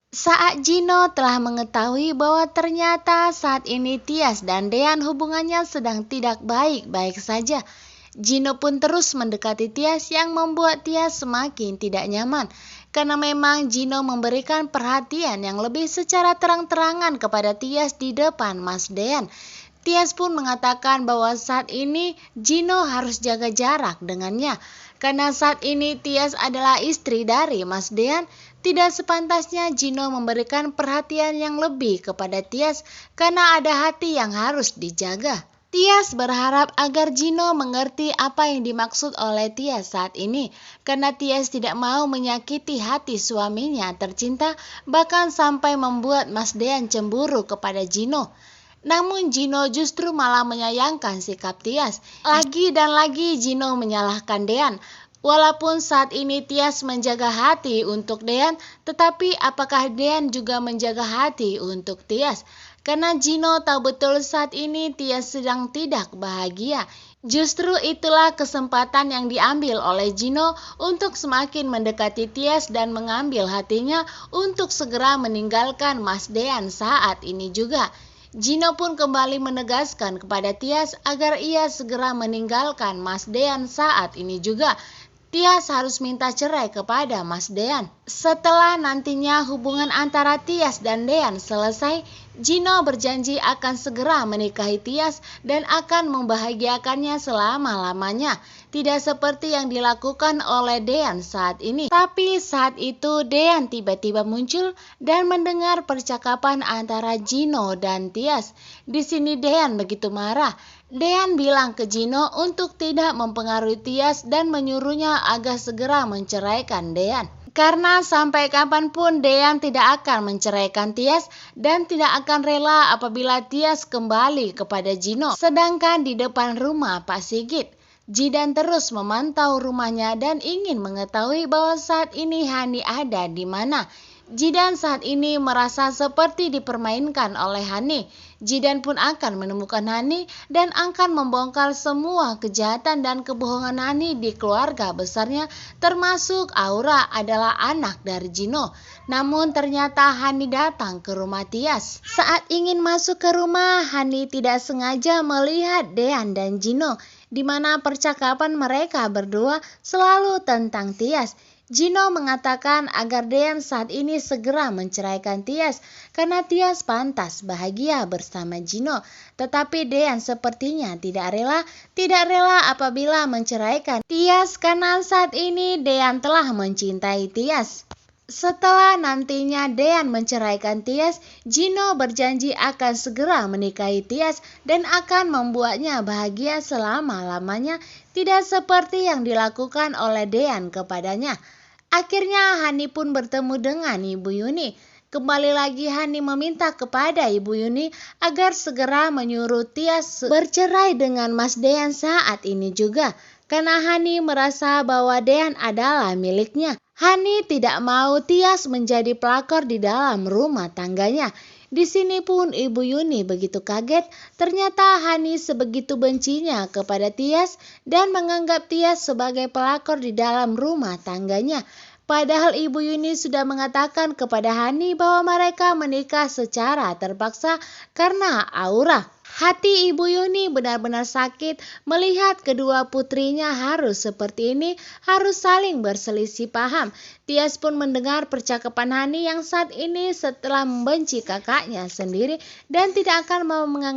Saat Gino telah mengetahui bahwa ternyata saat ini Tias dan Dean hubungannya sedang tidak baik-baik saja, Gino pun terus mendekati Tias yang membuat Tias semakin tidak nyaman. Karena memang Gino memberikan perhatian yang lebih secara terang-terangan kepada Tias di depan Mas Dean. Tias pun mengatakan bahwa saat ini Gino harus jaga jarak dengannya. Karena saat ini Tias adalah istri dari Mas Dean, tidak sepantasnya Gino memberikan perhatian yang lebih kepada Tias karena ada hati yang harus dijaga. Tias berharap agar Gino mengerti apa yang dimaksud oleh Tias saat ini, karena Tias tidak mau menyakiti hati suaminya tercinta, bahkan sampai membuat Mas Dean cemburu kepada Gino. Namun Gino justru malah menyayangkan sikap Tias. Lagi dan lagi Gino menyalahkan Dean. Walaupun saat ini Tias menjaga hati untuk Dean, tetapi apakah Dean juga menjaga hati untuk Tias? Karena Gino tahu betul saat ini Tias sedang tidak bahagia. Justru itulah kesempatan yang diambil oleh Gino untuk semakin mendekati Tias dan mengambil hatinya untuk segera meninggalkan Mas Dean saat ini juga. Gino pun kembali menegaskan kepada Tias agar ia segera meninggalkan Mas Dean saat ini juga. Tias harus minta cerai kepada Mas Dean. Setelah nantinya hubungan antara Tias dan Dean selesai, Gino berjanji akan segera menikahi Tias dan akan membahagiakannya selama-lamanya. Tidak seperti yang dilakukan oleh Dean saat ini. Tapi saat itu Dean tiba-tiba muncul dan mendengar percakapan antara Gino dan Tias. Di sini Dean begitu marah. Dean bilang ke Gino untuk tidak mempengaruhi Tias dan menyuruhnya agar segera menceraikan Dean. Karena sampai kapanpun Dean tidak akan menceraikan Tias dan tidak akan rela apabila Tias kembali kepada Gino. Sedangkan di depan rumah Pak Sigit, Jidan terus memantau rumahnya dan ingin mengetahui bahwa saat ini Hani ada di mana. Jidan saat ini merasa seperti dipermainkan oleh Hani. Jidan pun akan menemukan Hani dan akan membongkar semua kejahatan dan kebohongan Hani di keluarga besarnya, termasuk Aura adalah anak dari Gino. Namun ternyata Hani datang ke rumah Tias. Saat ingin masuk ke rumah, Hani tidak sengaja melihat Dean dan Gino, di mana percakapan mereka berdua selalu tentang Tias. Gino mengatakan agar Dean saat ini segera menceraikan Tias karena Tias pantas bahagia bersama Gino. Tetapi Dean sepertinya tidak rela apabila menceraikan Tias karena saat ini Dean telah mencintai Tias. Setelah nantinya Dean menceraikan Tias, Gino berjanji akan segera menikahi Tias dan akan membuatnya bahagia selama-lamanya, tidak seperti yang dilakukan oleh Dean kepadanya. Akhirnya Hani pun bertemu dengan Ibu Yuni. Kembali lagi Hani meminta kepada Ibu Yuni agar segera menyuruh Tias bercerai dengan Mas Dean saat ini juga. Karena Hani merasa bahwa Dean adalah miliknya. Hani tidak mau Tias menjadi pelakor di dalam rumah tangganya. Di sini pun Ibu Yuni begitu kaget, ternyata Hani sebegitu bencinya kepada Tias dan menganggap Tias sebagai pelakor di dalam rumah tangganya. Padahal Ibu Yuni sudah mengatakan kepada Hani bahwa mereka menikah secara terpaksa karena Aura. Hati Ibu Yuni benar-benar sakit melihat kedua putrinya harus seperti ini, harus saling berselisih paham. Tias pun mendengar percakapan Hani yang saat ini setelah membenci kakaknya sendiri dan tidak akan mau menganggap